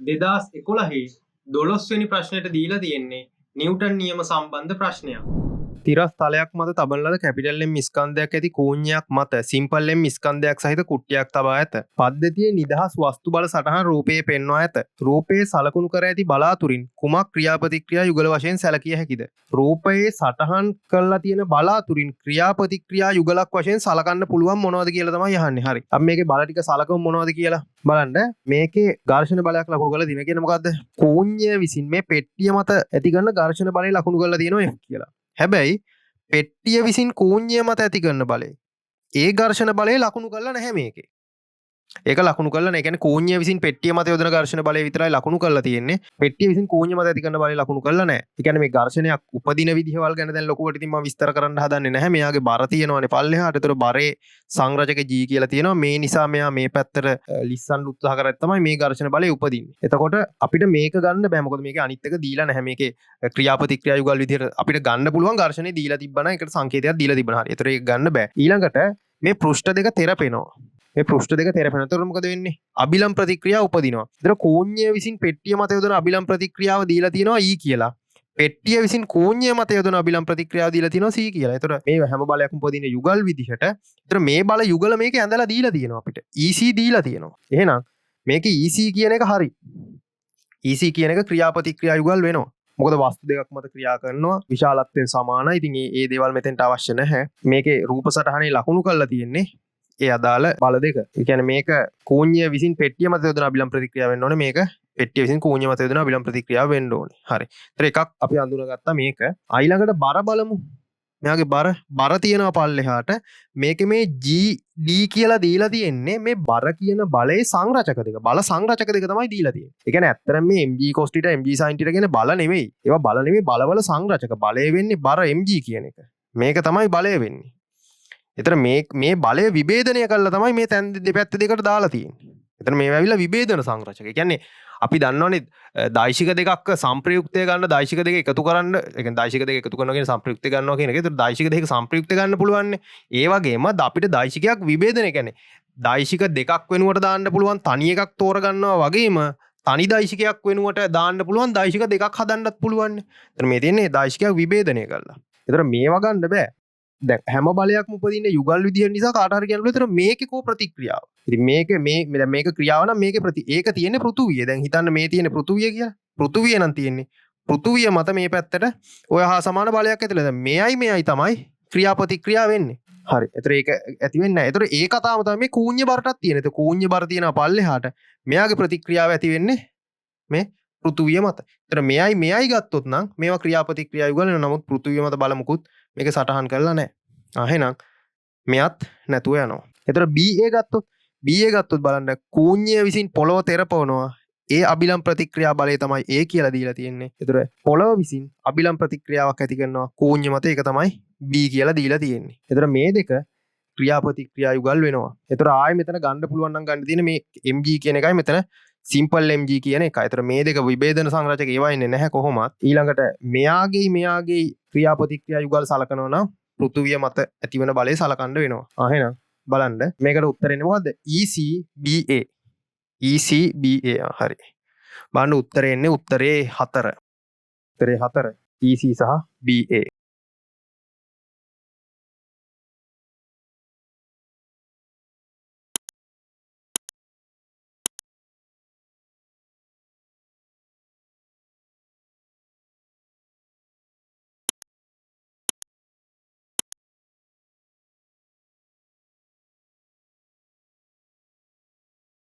2011 12 වෙනි ප්‍රශ්නෙට දීලා තියෙන්නේ නිව්ටන් නියම සම්බන්ධ ප්‍රශ්නයක්. තිරස් තලයක් මත තබන ලද කැපිටල් M ස්කන්ධයක් ඇති කෝණයක් මත සිම්පල් M ස්කන්ධයක් සහිත කුට්ටියක් තබා ඇත. පද්ධතියේ නිදහස් වස්තු බල සටහන් රූපයේ පෙන්වා ඇත. රූපයේ සලකුණු කර ඇති බලාතුරින් කුමක් ක්‍රියාපතික්‍රියා යුගල වශයෙන් සැලකිය හැකිද? රූපයේ සටහන් කරලා තියෙන බලාතුරින් ක්‍රියාපතික්‍රියා යුගලක් වශයෙන් සලකන්න පුළුවන් මොනවද කියලා තමයි අහන්නේ. හරි. අපි මේකේ බල ටික සලකමු මොනවද කියලා. බලන්න මේකේ ඝර්ෂණ බලයක් ලකුණු කරලා තියෙනවා කියන්නේ මොකද්ද? කෝණය විසින් මේ පෙට්ටිය මත ඇති කරන ඝර්ෂණ බලය ලකුණු කරලා තියෙනවා F කියලා. හැබැයි පෙට්ටිය විසින් කෝණය මත ඇති කරන බලය ඒ ඝර්ෂණ බලය ලකුණු කරලා නැහැ මේකේ. ඒක ලකුණු කරලා නැහැ. කියන්නේ කෝණය විසින් පෙට්ටිය මත යොදන ඝර්ෂණ බලය විතරයි ලකුණු කරලා තියෙන්නේ. පෙට්ටිය විසින් කෝණය මත ඇති කරන බලය ලකුණු කරලා නැහැ. ඒ කියන්නේ මේ ඝර්ෂණයක් උපදින විදිහවල් ගැන දැන් ලොකුවට ඉතින් මම විස්තර කරන්න හදන්නේ නැහැ. මෙයාගේ බර තියෙනවානේ පල්ලෙහාට. ඒතර බරේ සංරචක G කියලා තියෙනවා. මේ නිසා මෙයා මේ පැත්තට ලිස්සන්න උත්සාහ කරත් තමයි මේ ඝර්ෂණ බලය උපදින්නේ. එතකොට අපිට මේක ගන්න බෑ. මොකද මේකේ අනිත් එක දීලා නැහැ. මේකේ ක්‍රියාපතික්‍රියා යුගල් විදිහට අපිට ගන්න පුළුවන් ඝර්ෂණේ දීලා තිබ්බනම් ඒකට සංකේතයක් දීලා තිබ්බනම් හරි. ඒතර ඒක ගන්න බෑ. ඊළඟට මේ පෘෂ්ඨ දෙක තෙරපෙනවා. මේ පෘෂ්ඨ දෙක තෙරපෙන. එතකොට මොකද වෙන්නේ? අබිලම් ප්‍රතික්‍රියාව උපදිනවා. ඒතර කෝණය විසින් පෙට්ටිය මත යොදන අබිලම් ප්‍රතික්‍රියාව දීලා තියෙනවා E කියලා. පෙට්ටිය විසින් කෝණය මත යොදන අබිලම් ප්‍රතික්‍රියාව දීලා තියෙනවා C කියලා. ඒතර මේ හැම බලයක්ම උපදින යුගල් විදිහට. ඒතර මේ බල යුගල මේකේ ඇඳලා දීලා තියෙනවා අපිට. EC දීලා තියෙනවා. එහෙනම් මේකේ EC කියන එක හරි. EC කියන එක ක්‍රියාපතික්‍රියා යුගල් වෙනවා. මොකද වස්තු දෙකක් මත ක්‍රියා කරනවා විශාලත්වයෙන් සමානයි. ඉතින් මේ දේවල් මෙතෙන්ට අවශ්‍ය නැහැ. මේකේ රූප සටහනේ ලකුණු කරලා තියෙන්නේ ඒ අදාළ බල දෙක. ඒ කියන්නේ මේක කෝණය විසින් පෙට්ටිය මත යොදන අබිලම් ප්‍රතික්‍රියාව වෙන්න ඕනේ. මේක පෙට්ටිය විසින් කෝණය මත යොදන අබිලම් ප්‍රතික්‍රියාව වෙන්න ඕනේ. හරි. ඒතර එකක් අපි අඳුනගත්තා මේක. ඊළඟට බර බලමු. මෙයාගේ බර තියෙනවා පල්ලෙහාට. මේකේ මේ GD කියලා දීලා තියෙන්නේ මේ බර කියන බලයේ සංරචක දෙක. බල සංරචක දෙක තමයි දීලා තියෙන්නේ. ඒ කියන්නේ ඇත්තටම මේ mg cos θ mg sin θ කියන බල නෙමෙයි. ඒවා බල නෙමෙයි බලවල සංරචක. බලය වෙන්නේ බර mg කියන එක. මේක තමයි බලය වෙන්නේ. එතන මේ බලය විභේදනය කළා තමයි මේ තැන් දෙපැත්ත දෙකට දාලා තියෙන්නේ. එතන මේවා ඇවිල්ලා විභේදන සංරචක. ඒ කියන්නේ අපි දන්නවනේ දෛශික දෙකක් සම්ප්‍රයුක්තය ගන්න දෛශික දෙක එකතු කරන්න. ඒ කියන්නේ දෛශික දෙක එකතු කරනවා කියන්නේ සම්ප්‍රයුක්තය ගන්නවා කියන එක. ඒතර දෛශික දෙක සම්ප්‍රයුක්තය ගන්න පුළුවන්. ඒ වගේම අපිට දෛශිකයක් විභේදනය කියන්නේ දෛශික දෙකක් වෙනුවට දාන්න පුළුවන් තනි එකක් තෝරගන්නවා වගේම තනි දෛශිකයක් වෙනුවට දාන්න පුළුවන් දෛශික දෙකක් හදන්නත් පුළුවන්. එතන මේ තියෙන්නේ දෛශිකයක් විභේදනය කරලා. ඒතර මේවා ගන්න බෑ. දැන් හැම බලයක්ම උපදින්න යුගල් විදිය නිසා කාට හරි කියන්න පුළුවන්. ඒතර මේකේ කෝ ප්‍රතික්‍රියාව. ඉතින් මේක ක්‍රියාව නම් මේකේ ඒක තියෙන්නේ පෘථුවිය. දැන් හිතන්න මේ තියෙන්නේ පෘථුවිය කියලා. පෘථුවිය නම් තියෙන්නේ. පෘථුවිය මත මේ පැත්තට ඔය හා සමාන බලයක් ඇතුළේ. දැන් මෙයයි තමයි ක්‍රියාපතික්‍රියාව වෙන්නේ. හරි. ඒතර ඒක ඇති වෙන්නේ නැහැ. ඒතර ඒ කතාවම තමයි මේ කූඤ්ඤ බරටත් තියෙන්නේ. ඒතර කූඤ්ඤ බර තියෙනවා පල්ලෙහාට. මෙයාගේ ප්‍රතික්‍රියාව ඇති වෙන්නේ මේ පෘථුවිය මත. ඒතර මෙයයි ගත්තොත් නම් මේවා ක්‍රියාපතික්‍රියා යුගල වෙනවා. නමුත් පෘථුවිය මත බලමුකුත් මේක සටහන් කරලා නැහැ. එහෙනම් මෙයත් නැතුව යනවා. ඒතර BA ගත්තොත් බලන්න කූඤ්ඤය විසින් පොළව තෙරපවනවා. ඒ අබිලම් ප්‍රතික්‍රියා බලය තමයි A කියලා දීලා තියෙන්නේ. ඒතර පොළව විසින් අබිලම් ප්‍රතික්‍රියාවක් ඇති කරනවා කූඤ්ඤ මත. ඒක තමයි B කියලා දීලා තියෙන්නේ. ඒතර මේ දෙක ක්‍රියාපතික්‍රියා යුගල් වෙනවා. ඒතර ආයෙ මෙතන ගන්න පුළුවන් නම් ගන්න තියෙන්නේ මේ Mg කියන එකයි මෙතන සිම්පල් Mg කියන එකයි. ඒතර මේ දෙක විභේදන සංරචක ඒවා ඉන්නේ නැහැ කොහොමත්. ඊළඟට මෙයාගේ ක්‍රියාපතික්‍රියා යුගල් සලකනවා නම් පෘථුවිය මත ඇතිවන බලය සලකන්න වෙනවා. එහෙනම් බලන්න මේකට උත්තරේ එන්නේ මොකද්ද? ECBA. ECBA. හරි. බලන්න උත්තරේ එන්නේ උත්තරේ 4. උත්තරේ 4 EC සහ BA.